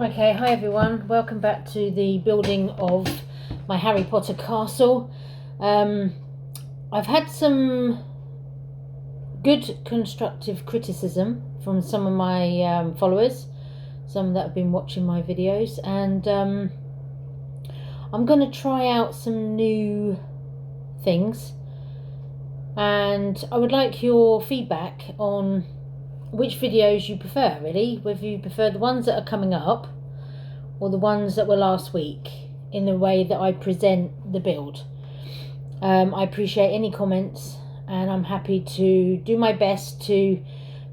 Okay, hi everyone, welcome back to the building of my Harry Potter castle. I've had some good constructive criticism from some of my followers, some that have been watching my videos, and I'm going to try out some new things, and I would like your feedback on which videos you prefer, really, whether you prefer the ones that are coming up or the ones that were last week in the way that I present the build. I appreciate any comments, and I'm happy to do my best to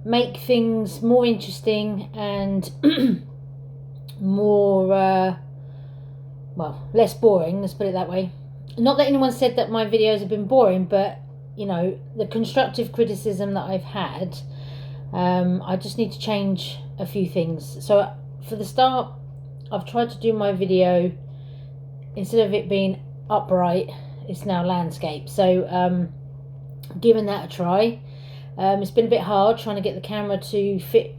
make things more interesting and more less boring, let's put it that way. Not that anyone said that my videos have been boring, but you know, the constructive criticism that I've had, I just need to change a few things. So for the start, I've tried to do my video, instead of it being upright, it's now landscape. So giving that a try. It's been a bit hard trying to get the camera to fit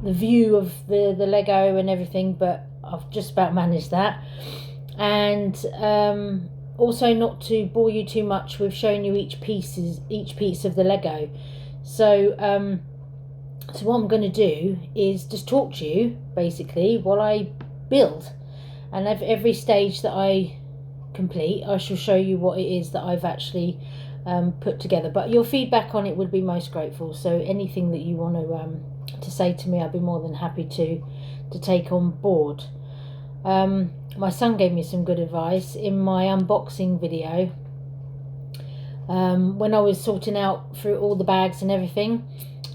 the view of the Lego and everything, but I've just about managed that. And also not to bore you too much with showing you each piece of the Lego. So so what I'm going to do is just talk to you basically while I build, and every stage that I complete I shall show you what it is that I've actually put together. But your feedback on it would be most grateful, so anything that you want to say to me, I'd be more than happy to take on board. My son gave me some good advice in my unboxing video. When I was sorting out through all the bags and everything,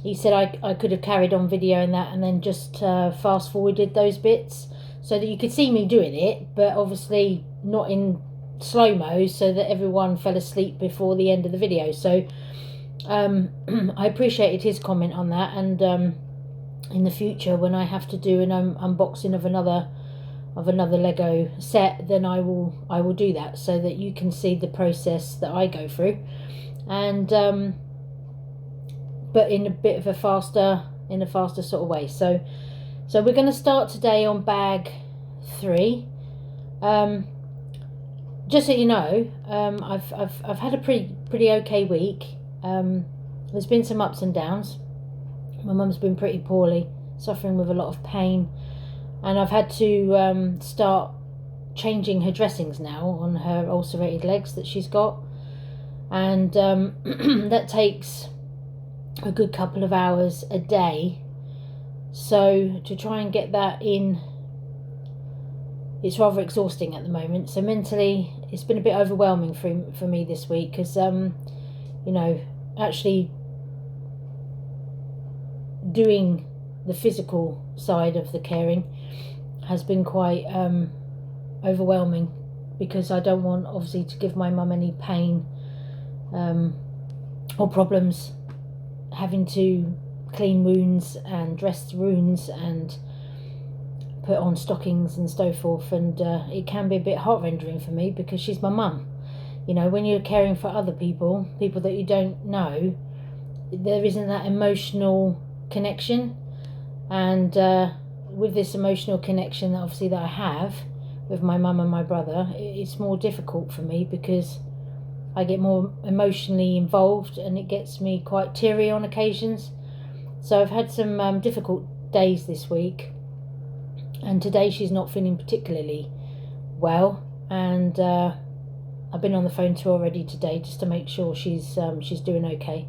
he said I could have carried on video and that, and then just fast forwarded those bits so that you could see me doing it, but obviously not in slow-mo, so that everyone fell asleep before the end of the video. So I appreciated his comment on that, and in the future when I have to do an unboxing of another Lego set, then I will do that so that you can see the process that I go through, and but in a bit of a faster sort of way. So we're going to start today on bag 3. Just so you know, I've had a pretty okay week. There's been some ups and downs. My mum's been pretty poorly, suffering with a lot of pain, and I've had to start changing her dressings now on her ulcerated legs that she's got, and that takes a good couple of hours a day. So to try and get that in, it's rather exhausting at the moment. So mentally it's been a bit overwhelming for me this week, because you know, actually doing the physical side of the caring has been quite overwhelming, because I don't want obviously to give my mum any pain or problems, having to clean wounds and dress wounds and put on stockings and so forth, and it can be a bit heart-rendering for me, because she's my mum. You know, when you're caring for other people that you don't know, there isn't that emotional connection, and with this emotional connection that obviously that I have with my mum and my brother, it's more difficult for me because I get more emotionally involved, and it gets me quite teary on occasions. So I've had some difficult days this week, and today she's not feeling particularly well, and I've been on the phone to her already today just to make sure she's doing okay.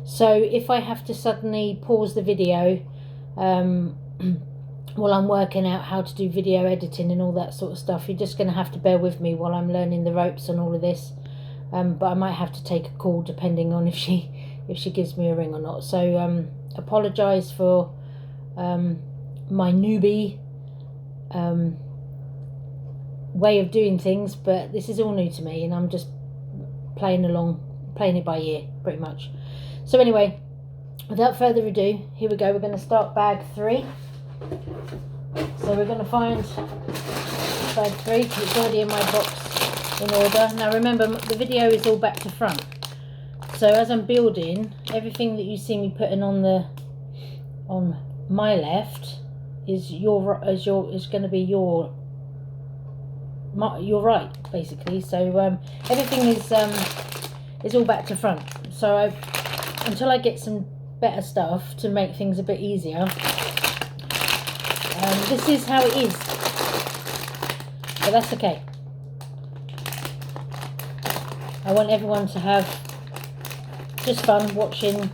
So if I have to suddenly pause the video while I'm working out how to do video editing and all that sort of stuff, you're just going to have to bear with me while I'm learning the ropes on all of this. But I might have to take a call depending on if she gives me a ring or not. So apologise for my newbie way of doing things, but this is all new to me, and I'm just playing it by ear pretty much. So anyway, without further ado, here we go. We're going to start bag 3. So we're going to find bag 3, because it's already in my box in order. Now remember, the video is all back to front, so as I'm building, everything that you see me putting on my left is going to be your right, basically. So everything is all back to front. So until I get some better stuff to make things a bit easier, this is how it is, but that's okay. I want everyone to have just fun watching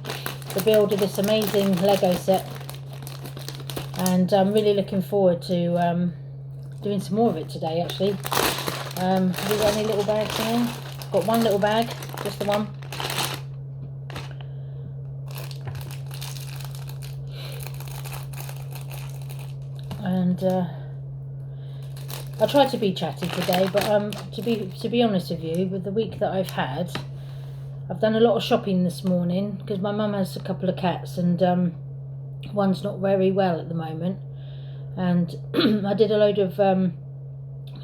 the build of this amazing Lego set, and I'm really looking forward to doing some more of it today, actually. Have we got any little bags in here? Got one little bag, just the one. And I tried to be chatty today, but to be honest with you, with the week that I've had, I've done a lot of shopping this morning because my mum has a couple of cats, and one's not very well at the moment, and I did a load of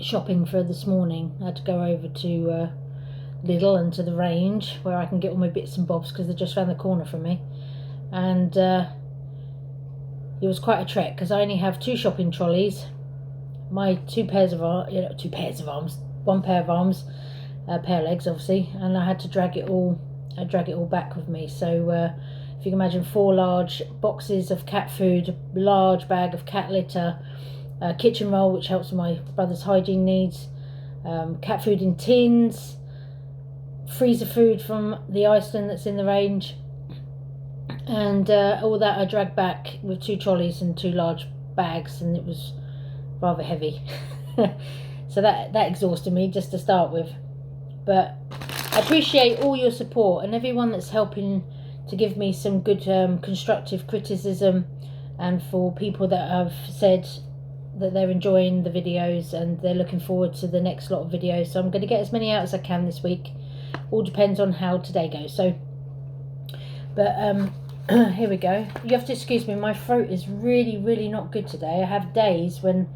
shopping for this morning. I had to go over to Lidl and to the Range where I can get all my bits and bobs because they're just around the corner from me, and it was quite a trek because I only have 2 shopping trolleys, my 2 pairs of arms, one pair of arms, a pair of legs obviously, and I had to drag it all back with me. So if you can imagine, 4 large boxes of cat food, a large bag of cat litter, a kitchen roll which helps with my brother's hygiene needs, cat food in tins, freezer food from the Iceland that's in the Range, and all that I dragged back with 2 trolleys and 2 large bags, and it was rather heavy. So that exhausted me just to start with. But I appreciate all your support and everyone that's helping to give me some good constructive criticism, and for people that have said that they're enjoying the videos and they're looking forward to the next lot of videos. So I'm going to get as many out as I can this week. All depends on how today goes. So, but here we go. You have to excuse me, my throat is really not good today. I have days when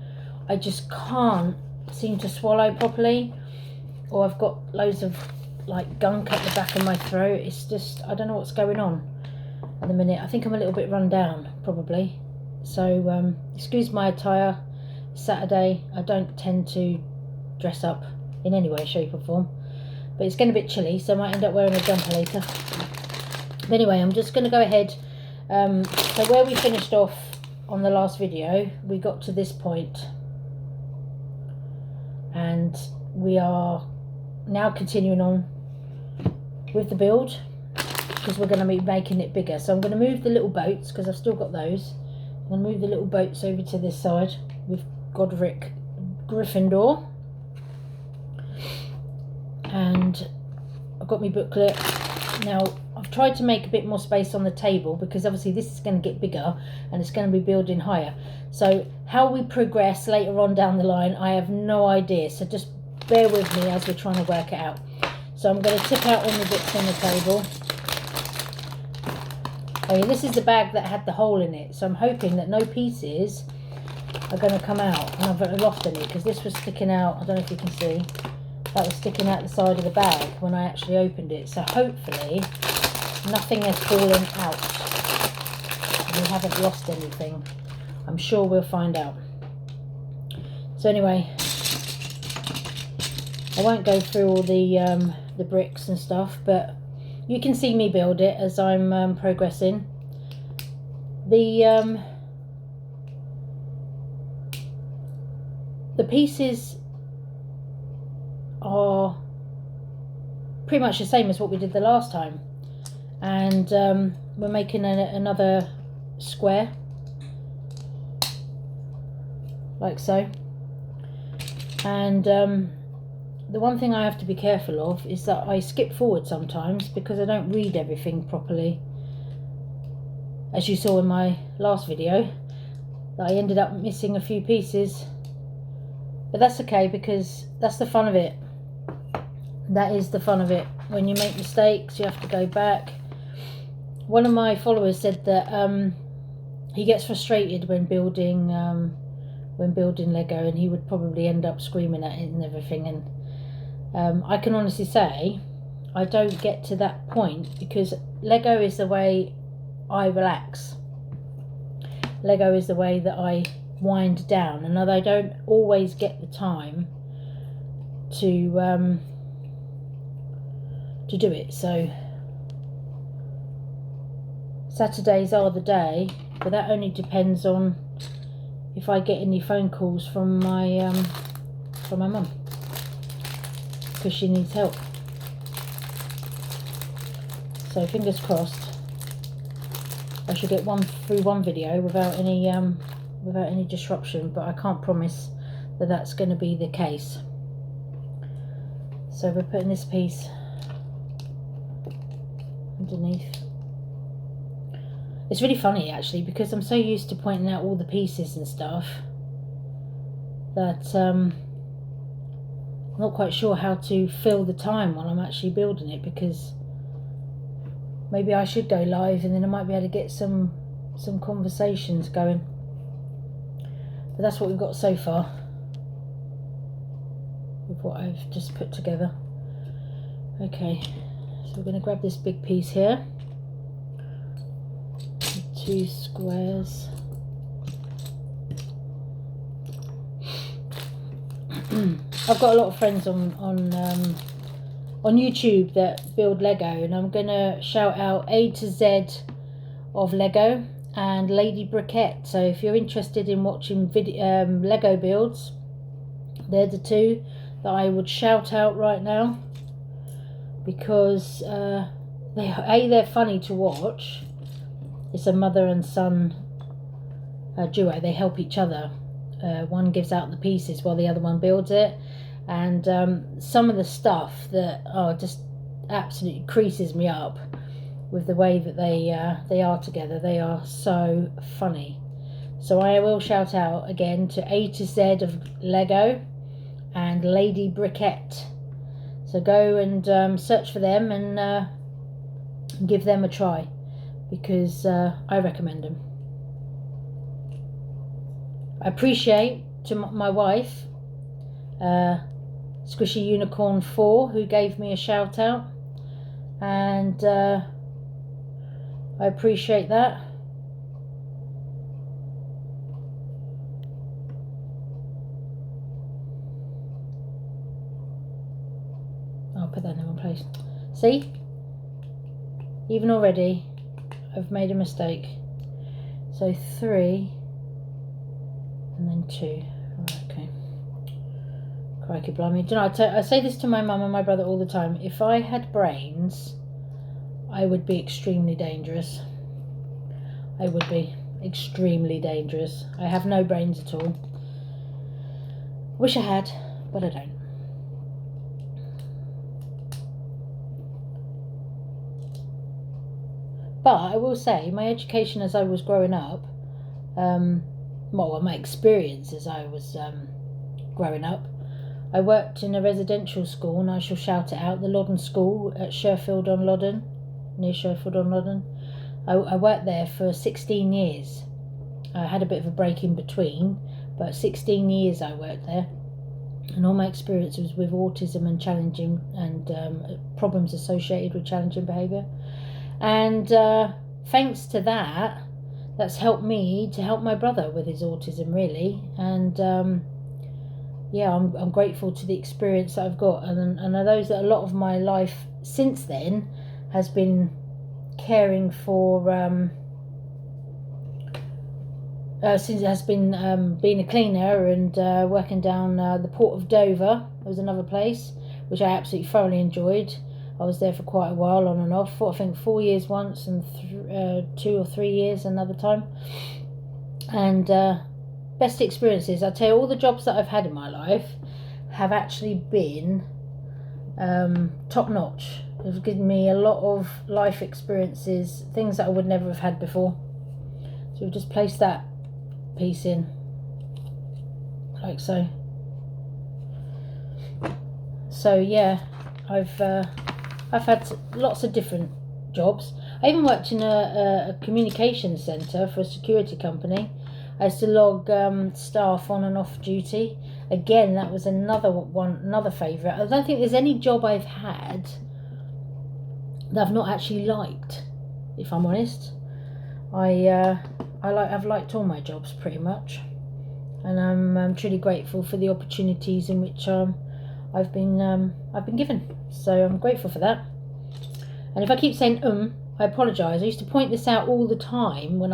I just can't seem to swallow properly, or I've got loads of like gunk at the back of my throat. It's just, I don't know what's going on at the minute. I think I'm a little bit run down probably. So excuse my attire. Saturday, I don't tend to dress up in any way, shape or form, but it's getting a bit chilly, so I might end up wearing a jumper later. But anyway, I'm just going to go ahead. So where we finished off on the last video, we got to this point, and we are now continuing on with the build because we're going to be making it bigger. So I'm going to move the little boats because I've still got those. I'm going to move the little boats over to this side with Godric Gryffindor, and I've got my booklet. Now I've tried to make a bit more space on the table because obviously this is going to get bigger and it's going to be building higher. So how we progress later on down the line, I have no idea, so just bear with me as we're trying to work it out. So I'm going to tip out all the bits on the table. Oh yeah, this is the bag that had the hole in it, so I'm hoping that no pieces are going to come out and I've lost any, because this was sticking out. I don't know if you can see, that was sticking out the side of the bag when I actually opened it. So hopefully nothing has fallen out and we haven't lost anything. I'm sure we'll find out. So anyway, I won't go through all the bricks and stuff, but you can see me build it as I'm progressing. The pieces are pretty much the same as what we did the last time, and we're making another square like so. And the one thing I have to be careful of is that I skip forward sometimes because I don't read everything properly, as you saw in my last video, that I ended up missing a few pieces. But that's okay, because that's the fun of it. That is the fun of it. When you make mistakes, you have to go back. One of my followers said that he gets frustrated when building Lego, and he would probably end up screaming at it and everything. And I can honestly say I don't get to that point, because Lego is the way I relax. Lego is the way that I wind down, and I don't always get the time to do it. So Saturdays are the day, but that only depends on if I get any phone calls from my mum, because she needs help. So fingers crossed, I should get through one video without any disruption, but I can't promise that that's going to be the case. So we're putting this piece underneath. It's really funny actually, because I'm so used to pointing out all the pieces and stuff that I'm not quite sure how to fill the time while I'm actually building it, because maybe I should go live and then I might be able to get some conversations going. But that's what we've got so far with what I've just put together. Okay, so we're going to grab this big piece here, 2 squares. I've got a lot of friends on YouTube that build Lego, and I'm gonna shout out A to Z of Lego and Lady Briquette. So if you're interested in watching Lego builds, they're the two that I would shout out right now, because they're funny to watch. It's a mother and son duo. They help each other. One gives out the pieces while the other one builds it, and some of the stuff that just absolutely creases me up with the way that they are together. They are so funny. So I will shout out again to A to Z of Lego and Lady Briquette. So go and search for them and give them a try, because I recommend them. I appreciate to my wife, Squishy Unicorn 4, who gave me a shout out, and I appreciate that. I'll put that in the wrong place. See? Even already I've made a mistake. So 3 and then 2. Right, okay. Crikey blimey. Do you know, I say this to my mum and my brother all the time. If I had brains, I would be extremely dangerous. I would be extremely dangerous. I have no brains at all. Wish I had, but I don't. But I will say, my education as I was growing up, well, my experience as I was growing up, I worked in a residential school, and I shall shout it out, the Loddon School at Sherfield-on-Loddon, near Sherfield-on-Loddon. I worked there for 16 years. I had a bit of a break in between, but 16 years I worked there, and all my experience was with autism and challenging and problems associated with challenging behaviour. And thanks to that, that's helped me to help my brother with his autism, really. And yeah, I'm grateful to the experience that I've got, and I know that a lot of my life since then has been caring for since it has been being a cleaner and working down the Port of Dover. There was another place which I absolutely thoroughly enjoyed. I was there for quite a while, on and off, for I think 4 years once, and 2 or 3 years another time. And best experiences, I tell you, all the jobs that I've had in my life have actually been top notch. They've given me a lot of life experiences, things that I would never have had before. So we've just placed that piece in, like so. So yeah, I've had lots of different jobs. I even worked in a communications centre for a security company. I used to log staff on and off duty. Again, that was another favourite. I don't think there's any job I've had that I've not actually liked, if I'm honest. I've liked all my jobs pretty much. and I'm truly grateful for the opportunities in which I've been given. So I'm grateful for that. And if I keep saying I apologise. I used to point this out all the time when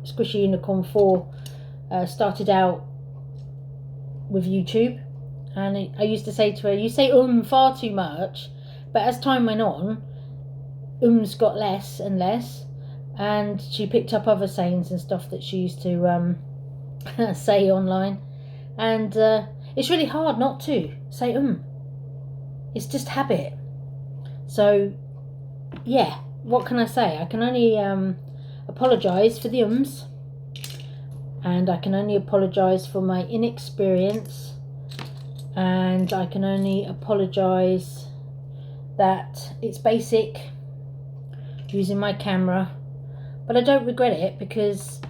Squishy Unicorn 4 started out with YouTube, and I used to say to her, you say far too much. But as time went on, got less and less, and she picked up other sayings and stuff that she used to say online, and it's really hard not to say it's just habit. So yeah, what can I say? I can only apologise for the and I can only apologise for my inexperience, and I can only apologise that it's basic using my camera, but I don't regret it because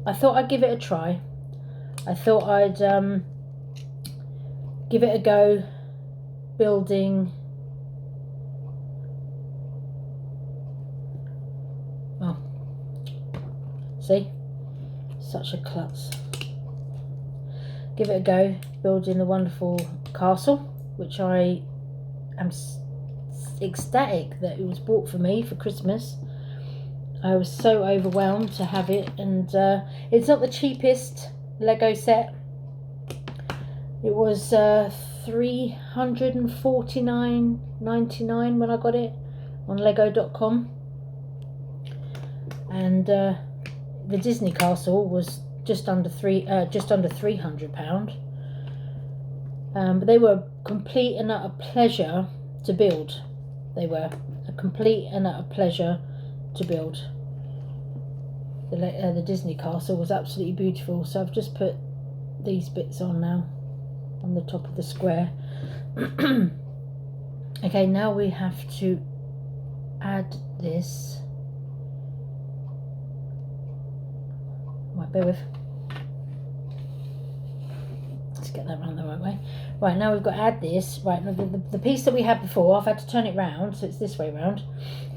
I thought I'd give it a try. I thought I'd give it a go building. Oh, see, such a klutz. Give it a go building the wonderful castle, which I am ecstatic that it was bought for me for Christmas. I was so overwhelmed to have it, and it's not the cheapest Lego set. It was $349.99 when I got it on lego.com, and the Disney castle was just under £300. But they were a complete and utter pleasure to build. They were a complete and utter pleasure to build. The Disney castle was absolutely beautiful. So I've just put these bits on now on the top of the square. Okay, now we have to add this. Right, bear with. Let's get that round the right way. Right, now we've got to add this. Right, now the piece that we had before, I've had to turn it round, so it's this way round.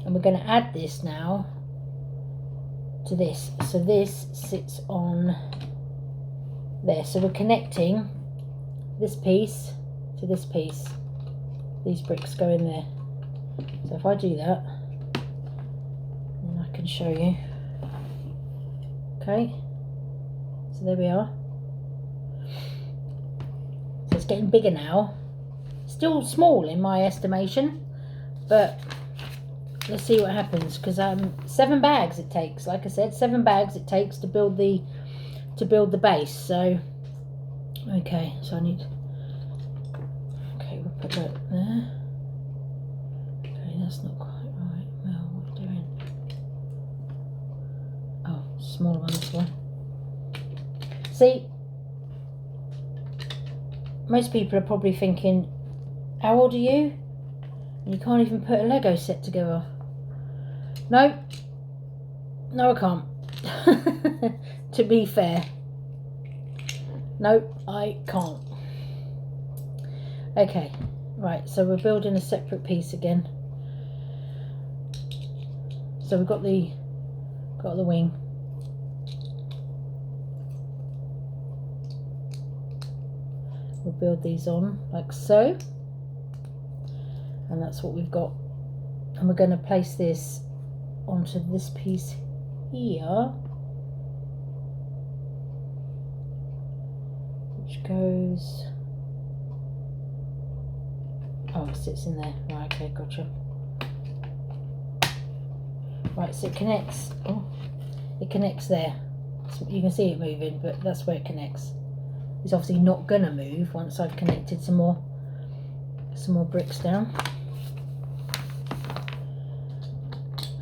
And we're going to add this now to this. So this sits on there. So we're connecting this piece to this piece. These bricks go in there. So if I do that, then I can show you. Okay. So there we are. So it's getting bigger now. Still small in my estimation, but let's see what happens, because 7 bags it takes. Like I said, 7 bags it takes to build the base. So okay, so I need. Okay, we'll put that there. Okay, that's not quite right. Well, what are we doing? Oh, smaller one, this one. See, most people are probably thinking, how old are you? And you can't even put a Lego set together. No, I can't. To be fair, no, I can't. Okay, right, so we're building a separate piece again. So we've got the wing. We'll build these on like so, and that's what we've got. And we're going to place this onto this piece here, which goes, oh, it sits in there. Right, okay, gotcha. Right, so it connects. Oh, it connects there. So you can see it moving, but that's where it connects. It's obviously not gonna move once I've connected some more bricks down.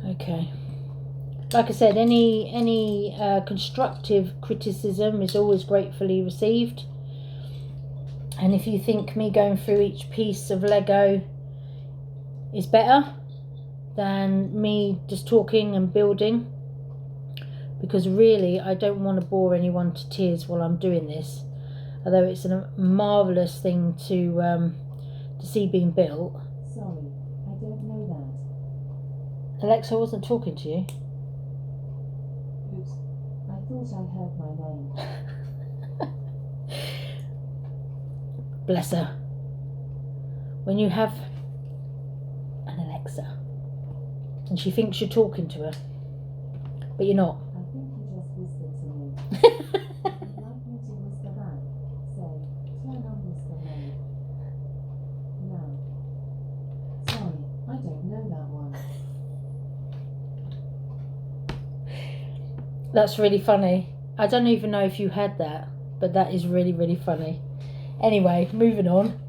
Okay. Like I said, any constructive criticism is always gratefully received. And if you think me going through each piece of Lego is better than me just talking and building, because really I don't want to bore anyone to tears while I'm doing this, although it's a marvellous thing to see being built. Sorry, I don't know that. Alexa, I wasn't talking to you. Oops, I thought I heard my name. Bless her. When you have an Alexa and she thinks you're talking to her, but you're not. I think you just whispered to me. If you'd like me to whisper back, say, turn on whisper mode. No. Sorry, I don't know that one. That's really funny. I don't even know if you had that, but that is really, really funny. Anyway, moving on.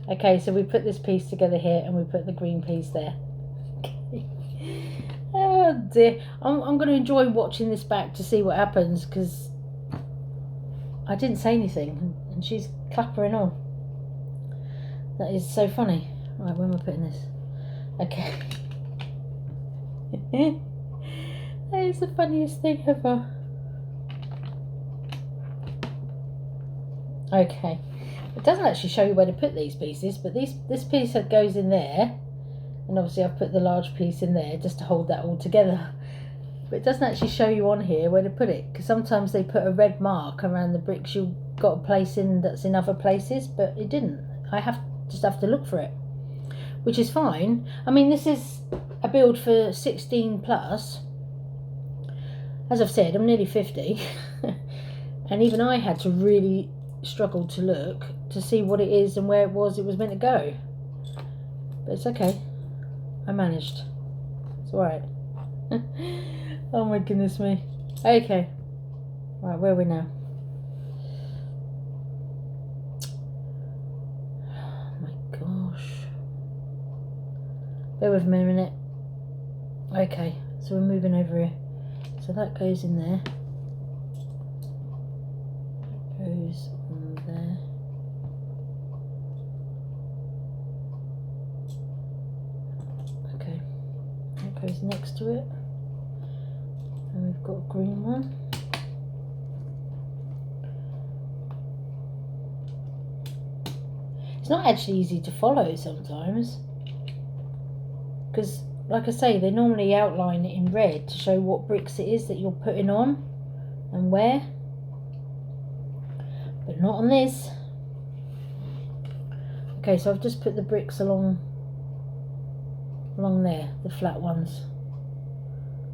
Okay, so we put this piece together here and we put the green piece there. Okay. Oh dear. I'm going to enjoy watching this back to see what happens, because I didn't say anything and she's clappering on. That is so funny. Right, where am I putting this? Okay. That is the funniest thing ever. Okay. It doesn't actually show you where to put these pieces, but this piece that goes in there, and obviously I've put the large piece in there just to hold that all together. But it doesn't actually show you on here where to put it, because sometimes they put a red mark around the bricks you've got to place in that's in other places, but it didn't. I just have to look for it, which is fine. I mean, this is a build for 16 plus. As I've said, I'm nearly 50, and even I had to really struggle to look to see what it is and where it was meant to go. But it's okay. I managed. It's alright. Oh my goodness me. Okay. Right, where are we now? Oh my gosh. Bear with me a minute. Okay, so we're moving over here. So that goes in there. Goes on there. Okay, that goes next to it. And we've got a green one. It's not actually easy to follow sometimes, because like I say, they normally outline it in red to show what bricks it is that you're putting on and where, but not on this. Okay, so I've just put the bricks along there, the flat ones.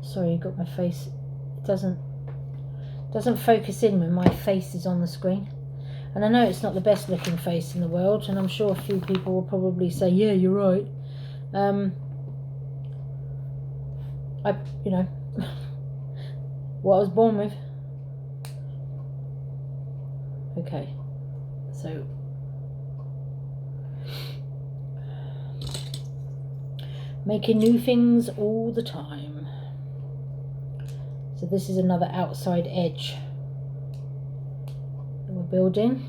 Sorry, you got my face. It doesn't focus in when my face is on the screen. And I know it's not the best looking face in the world, and I'm sure a few people will probably say, yeah, you're right. You know, what I was born with. Okay, so making new things all the time. So this is another outside edge that we're building.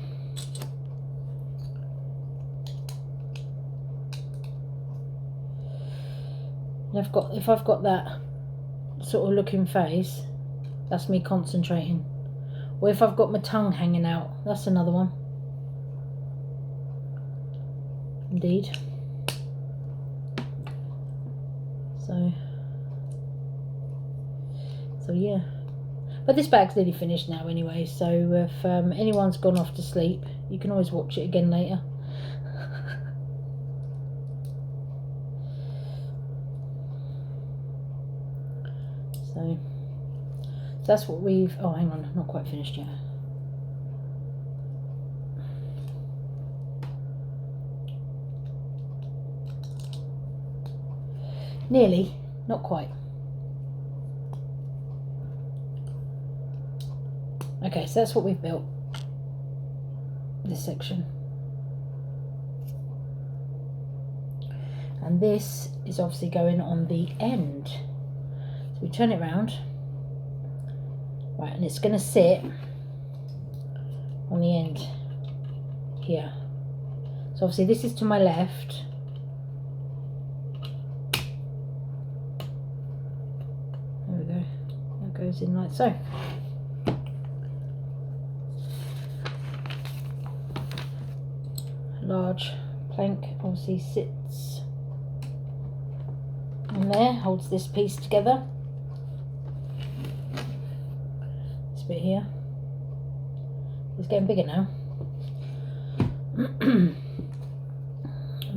And if I've got that sort of looking face, that's me concentrating. Or if I've got my tongue hanging out, that's another one. Indeed. So yeah. But this bag's nearly finished now anyway, so if anyone's gone off to sleep, you can always watch it again later. So that's what we've... Oh, hang on, not quite finished yet. Nearly, not quite. Okay, so that's what we've built, this section. And this is obviously going on the end. So we turn it round. Right, and it's going to sit on the end here. So obviously this is to my left. There we go. That goes in like so. Large plank obviously sits on there, holds this piece together. bit here. It's getting bigger now.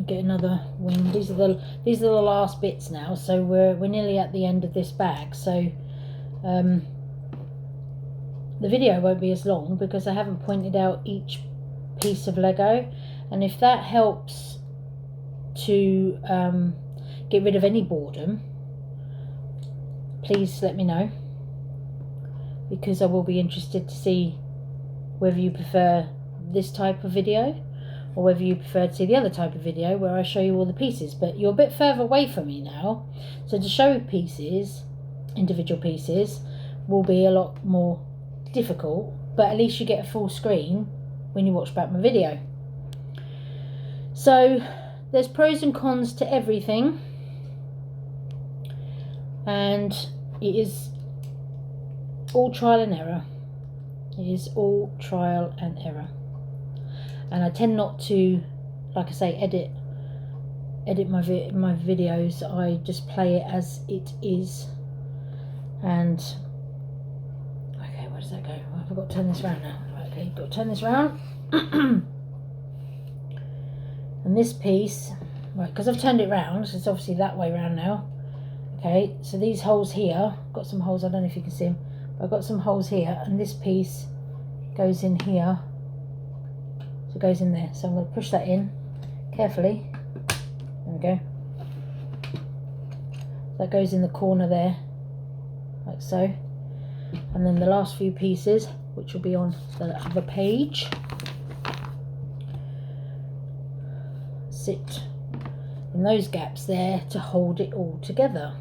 Get another wing. These are the last bits now, so we're nearly at the end of this bag. So the video won't be as long because I haven't pointed out each piece of Lego, and if that helps to get rid of any boredom, please let me know, because I will be interested to see whether you prefer this type of video or whether you prefer to see the other type of video where I show you all the pieces. But you're a bit further away from me now, so to show pieces, individual pieces, will be a lot more difficult, but at least you get a full screen when you watch back my video. So there's pros and cons to everything, and it is all trial and error. It is all trial and error. And I tend not to, like I say, edit my videos. I just play it as it is. And okay, where does that go? Well, I've got to turn this around now. Okay, got to turn this around. And this piece, right, because I've turned it round, so it's obviously that way round now. Okay, so these holes here, I've got some holes, I don't know if you can see them, but I've got some holes here, and this piece goes in here. So it goes in there. So I'm going to push that in carefully. There we go. That goes in the corner there, like so. And then the last few pieces, which will be on the other page, sit in those gaps there to hold it all together.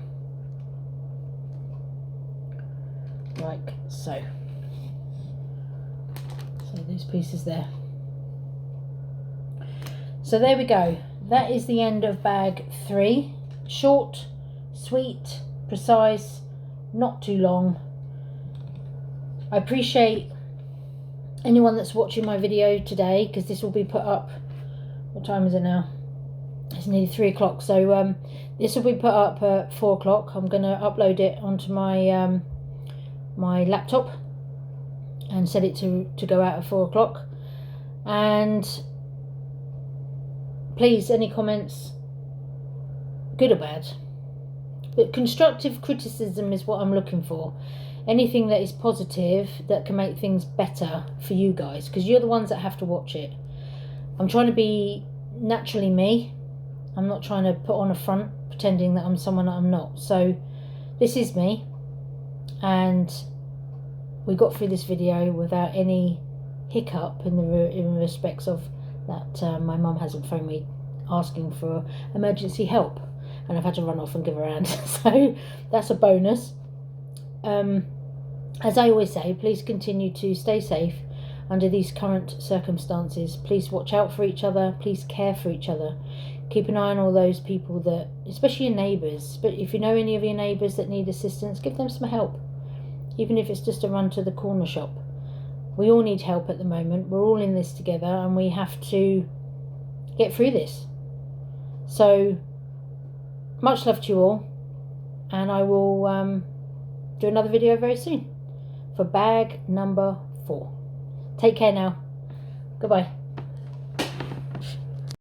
Like so. So those pieces there. So there we go. That is the end of bag 3. Short, sweet, precise, not too long. I appreciate anyone that's watching my video today, because this will be put up, what time is it now? It's nearly 3 o'clock, so this will be put up at 4 o'clock. I'm going to upload it onto my my laptop and set it to go out at 4 o'clock. And please, any comments, good or bad, but constructive criticism is what I'm looking for. Anything that is positive, that can make things better for you guys, because you're the ones that have to watch it. I'm trying to be naturally me. I'm not trying to put on a front pretending that I'm someone that I'm not. So this is me, and we got through this video without any hiccup in respects of that. My mum hasn't phoned me asking for emergency help, and I've had to run off and give her a hand. So that's a bonus. As I always say, please continue to stay safe under these current circumstances. Please watch out for each other. Please care for each other. Keep an eye on all those people that, especially your neighbours, but if you know any of your neighbours that need assistance, give them some help. Even if it's just a run to the corner shop. We all need help at the moment. We're all in this together, and we have to get through this. So much love to you all, and I will do another video very soon for bag number 4. Take care now. Goodbye.